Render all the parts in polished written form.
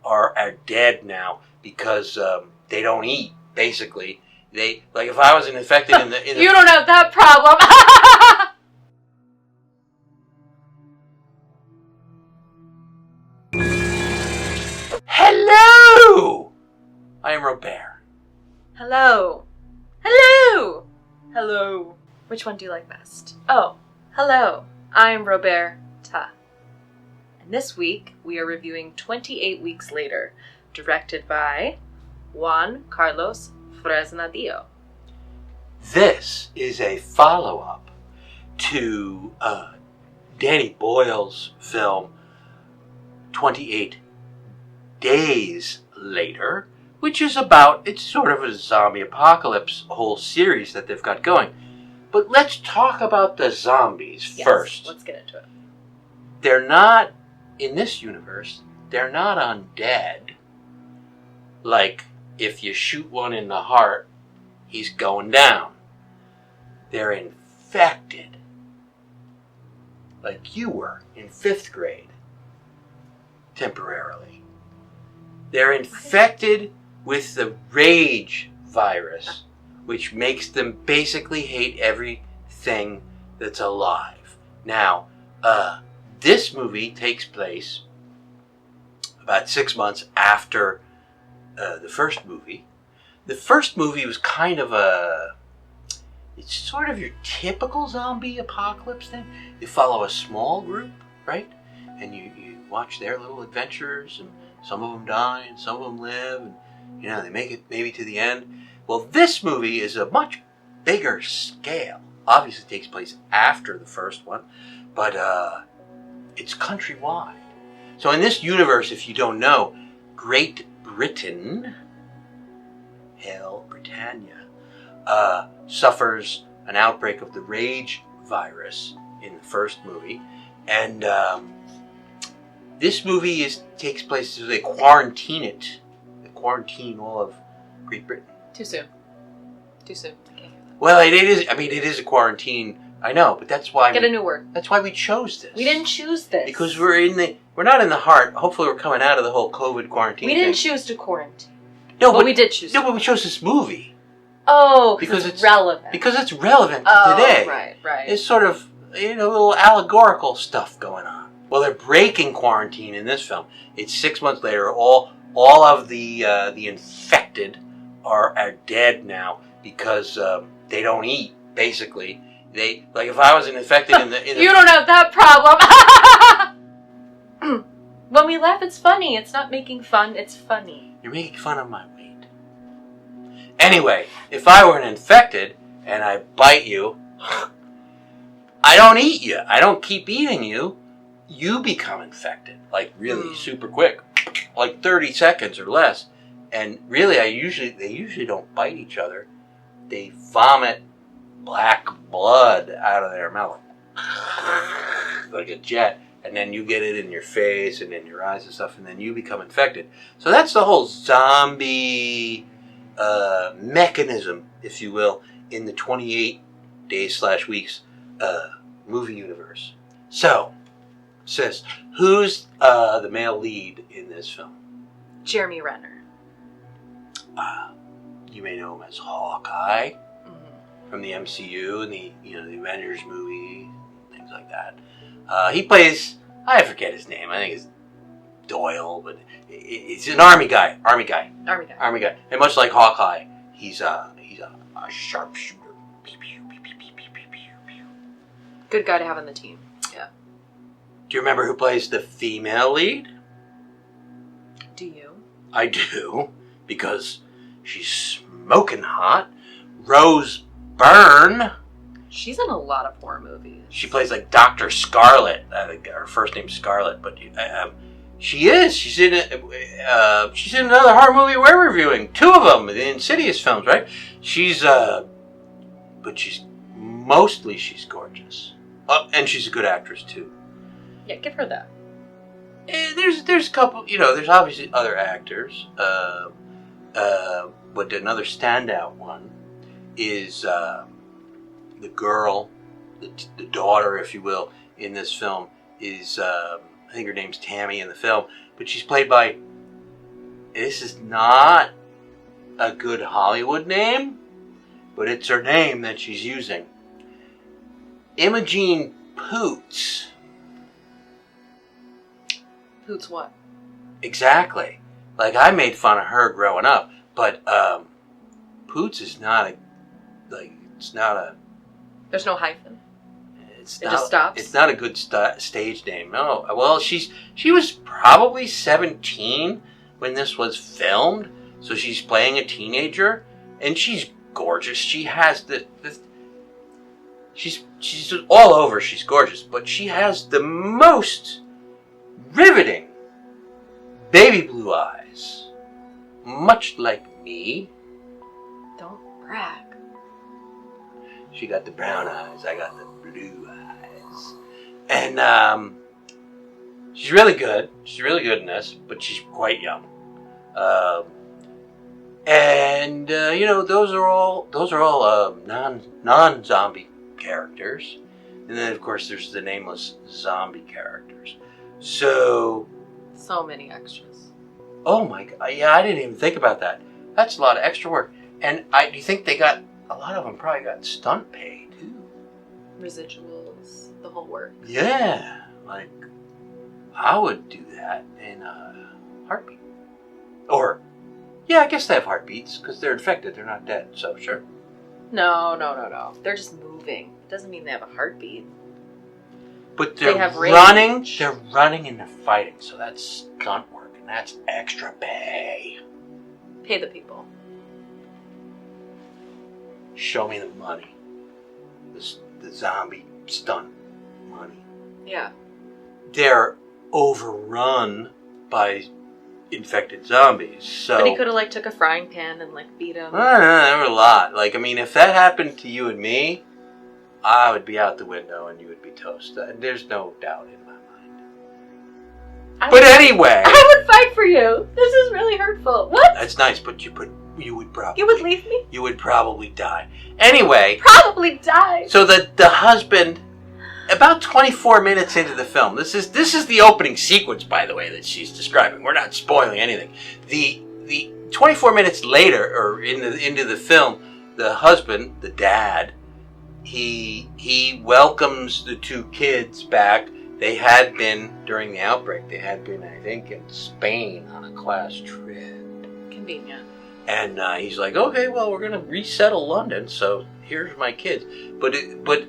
are dead now because they don't eat. Basically, they like if I wasn't infected in the you don't have that problem. Hello, I am Robert. Hello. Hello. Hello. Which one do you like best? Oh, hello. I'm Roberta. And this week we are reviewing 28 Weeks Later, directed by Juan Carlos Fresnadillo. This is a follow-up to Danny Boyle's film 28 Days Later, which is about, it's sort of a zombie apocalypse whole series that they've got going. But let's talk about the zombies first. Let's get into it. They're not, in this universe, they're not undead. Like, if you shoot one in the heart, he's going down. They're infected. Like you were in 5th grade. Temporarily. They're infected with the rage virus, which makes them basically hate everything that's alive. Now, this movie takes place about 6 months after the first movie. The first movie was kind of it's sort of your typical zombie apocalypse thing. You follow a small group, right? And you watch their little adventures, and some of them die and some of them live, and they make it maybe to the end. Well, this movie is a much bigger scale. Obviously, it takes place after the first one, but it's countrywide. So in this universe, if you don't know, Great Britain, Hail Britannia, suffers an outbreak of the rage virus in the first movie, and this movie takes place as they quarantine all of Great Britain. Too soon. I can't hear that. Well, it is. I mean, it is a quarantine. I know, but that's why. Get a new word. That's why we chose this. We didn't choose this because we're not in the heart. Hopefully, we're coming out of the whole COVID quarantine. We didn't choose to quarantine. No, but we did choose. No, but we chose this movie. Oh, because it's relevant. Because it's relevant to today. Right. It's sort of little allegorical stuff going on. Well, they're breaking quarantine in this film. It's 6 months later. All of the infected are dead now because they don't eat. Basically, they like if I wasn't infected in the you don't have that problem. When we laugh, it's funny. It's not making fun. It's funny. You're making fun of my weight. Anyway, if I were infected and I bite you, I don't eat you. I don't keep eating you. You become infected, like really super quick, like 30 seconds or less. And really, they usually don't bite each other. They vomit black blood out of their mouth, like a jet. And then you get it in your face and in your eyes and stuff, and then you become infected. So that's the whole zombie mechanism, if you will, in the 28 days/weeks movie universe. So, sis, who's the male lead in this film? Jeremy Renner. You may know him as Hawkeye from the MCU and the Avengers movie, things like that. He plays, I forget his name. I think it's Doyle, but he's an army guy. And much like Hawkeye, he's a sharpshooter. Good guy to have on the team. Yeah. Do you remember who plays the female lead? Do you? I do, because she's smoking hot. Rose Byrne. She's in a lot of horror movies. She plays like Dr. Scarlet. I think her first name's Scarlet, but she is. She's in another horror movie we're reviewing. 2 of them, the Insidious films, right? But she's gorgeous. And she's a good actress too. Yeah, give her that. There's a couple, there's obviously other actors. But another standout one is the girl, the daughter, if you will, in this film is, I think her name's Tammy in the film, but she's played by this is not a good Hollywood name, but it's her name that she's using. Imogen Poots. Poots what? Exactly. Like, I made fun of her growing up, but Poots is not a, like, it's not a... There's no hyphen. It just stops? It's not a good stage name, no. Well, she was probably 17 when this was filmed, so she's playing a teenager, and she's gorgeous. She has she's all over, she's gorgeous, but she has the most riveting baby blue eyes. Much like me. Don't brag. She got the brown eyes, I got the blue eyes. And she's really good. She's really good in this, but she's quite young. You know, those are all non-zombie characters. And then, of course, there's the nameless zombie characters. So many extras. Oh my God! Yeah, I didn't even think about that. That's a lot of extra work. And do you think a lot of them probably got stunt pay too? Residuals, the whole work. Yeah, like I would do that in a heartbeat. Or, yeah, I guess they have heartbeats because they're infected. They're not dead, so sure. No. They're just moving. It doesn't mean they have a heartbeat. But they're have running. range. They're running and they're fighting, so that's stunt work, and that's extra pay. Pay the people. Show me the money. The zombie stunt money. Yeah. They're overrun by infected zombies, so... But he could have, took a frying pan and, beat him. I don't know, there were a lot. I mean, if that happened to you and me, I would be out the window and you would be toast. There's no doubt in my mind. But anyway... I would fight for you! This is really hurtful. What? That's nice, but you would probably... You would leave me? You would probably die. Anyway... Probably die! So the husband... About 24 minutes into the film, this is the opening sequence, by the way, that she's describing. We're not spoiling anything. The 24 minutes later, or into the film, the husband, the dad, he welcomes the two kids back. They had been, during the outbreak, they had been, I think, in Spain on a class trip. Convenient. And he's like, okay, well, we're going to resettle London, so here's my kids. But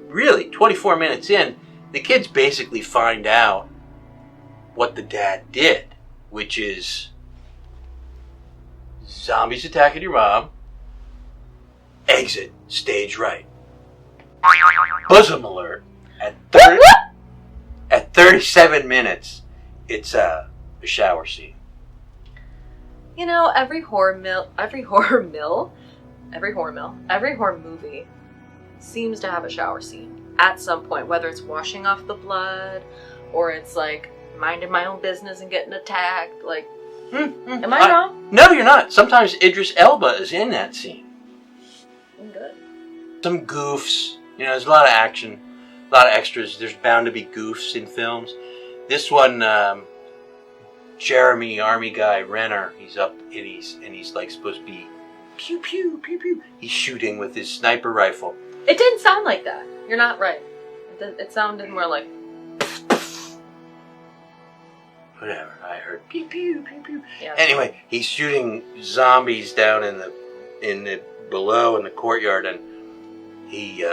really, 24 minutes in, the kids basically find out what the dad did, which is zombies attacking your mom, exit stage right. Bosom alert. At 37 minutes, it's a shower scene. You know, every horror movie seems to have a shower scene at some point, whether it's washing off the blood or it's minding my own business and getting attacked. Am I wrong? No, you're not. Sometimes Idris Elba is in that scene. Good. Some goofs. You know, there's a lot of action, a lot of extras. There's bound to be goofs in films. This one, Jeremy, army guy, Renner, he's up and he's supposed to be pew, pew, pew, pew. He's shooting with his sniper rifle. It didn't sound like that. You're not right. It sounded more like... Whatever, I heard pew, pew, pew, pew. Yeah. Anyway, he's shooting zombies down in the below in the courtyard, and he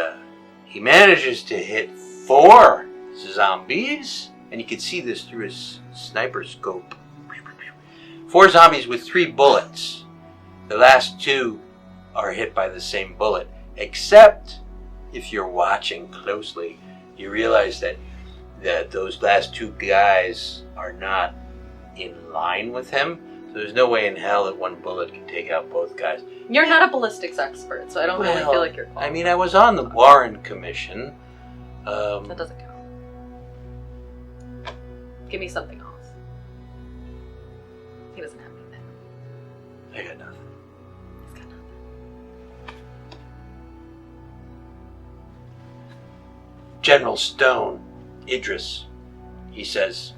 manages to hit 4 zombies, and you can see this through his sniper scope. 4 zombies with 3 bullets. The last 2 are hit by the same bullet, except if you're watching closely, you realize that those last 2 guys are not in line with him. So there's no way in hell that 1 bullet can take out both guys. You're not a ballistics expert, so I don't really feel like you're qualified. I mean, I was on the Warren Commission. That doesn't count. Give me something else. He doesn't have anything. I got nothing. He's got nothing. General Stone, Idris, he says,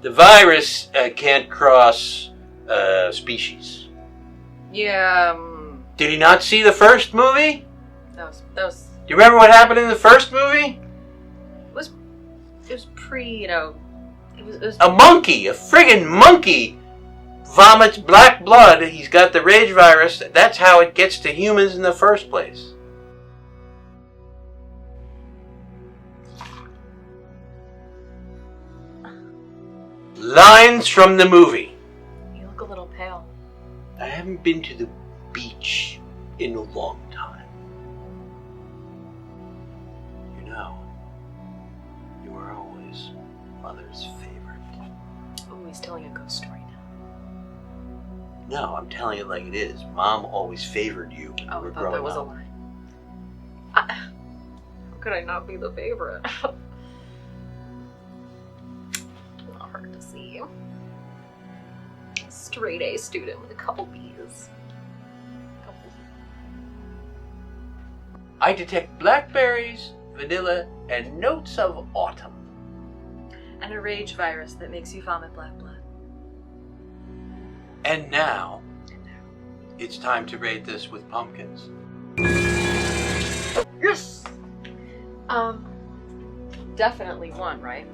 the virus can't cross species. Yeah. Did he not see the first movie? That was. Do you remember what happened in the first movie? It was pre. It was. A monkey, a friggin' monkey, vomits black blood. He's got the rage virus. That's how it gets to humans in the first place. Lines from the movie. You look a little pale. I haven't been to the beach in a long time. You know, you were always Mother's favorite. Oh, he's telling a ghost story now. No, I'm telling it like it is. Mom always favored you when you were I thought growing that was up. a lie. How could I not be the favorite? Not hard to see. Straight A student with a couple B's. I detect blackberries, vanilla, and notes of autumn. And a rage virus that makes you vomit black blood. And now, it's time to rate this with pumpkins. Yes! Definitely one, right?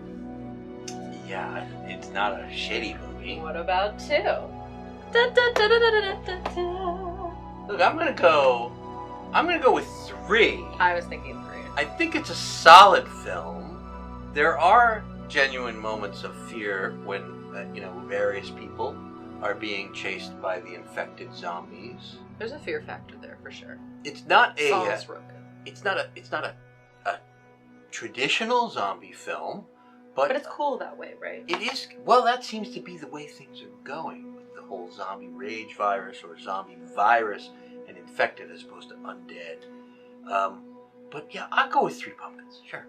Yeah, it's not a shitty movie. What about two? Look, I'm gonna go with 3. I was thinking 3. I think it's a solid film. There are genuine moments of fear when, various people are being chased by the infected zombies. There's a fear factor there for sure. It's not a It's not a traditional zombie film, but it's cool that way, right? it is. Well, that seems to be the way things are going with the whole zombie rage virus or zombie virus and infected as opposed to undead. But yeah, I'll go with 3 pumpkins. Sure.